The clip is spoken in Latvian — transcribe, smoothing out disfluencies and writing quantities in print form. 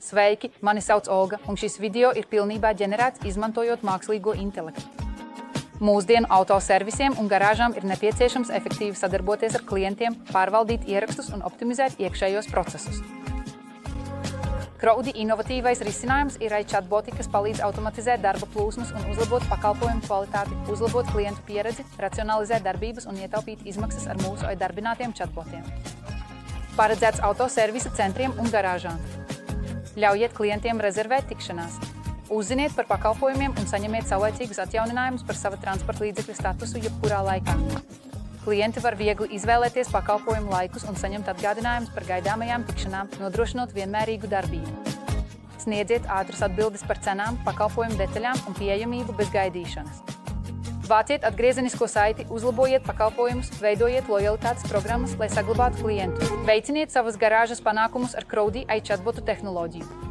Sveiki, mani sauc Olga, un šis video ir pilnībā ģenerēts izmantojot mākslīgo intelektu. Mūsdienu autoservisiem un garāžām ir nepieciešams efektīvi sadarboties ar klientiem, pārvaldīt ierakstus un optimizēt iekšējos procesus. Crowdy inovatīvais risinājums ir chatboti, kas palīdz automatizēt darba plūsmas un uzlabot pakalpojumu kvalitāti, uzlabot klientu pieredzi, racionalizēt darbības un ietaupīt izmaksas ar mūsu darbinātiem chatbotiem. Paredzēts autoservisa centriem un garāžām. Ļaujiet klientiem rezervēt tikšanās. Uzziniet par pakalpojumiem un saņemiet saulaicīgus atjauninājumus par sava transporta līdzekļa statusu jebkurā laikā. Klienti var viegli izvēlēties pakalpojumu laikus un saņemt atgādinājumus par gaidāmajām tikšanām, nodrošinot vienmērīgu darbību. Sniedziet ātras atbildes par cenām, pakalpojumu detaļām un pieejamību bez gaidīšanas. Vāciet atgriezenisko saiti, uzlabojiet pakalpojumus, veidojiet lojalitātes programmas, lai saglabātu klientu. Veiciniet savas garāžas panākumus ar Crowdy chatbotu tehnoloģiju.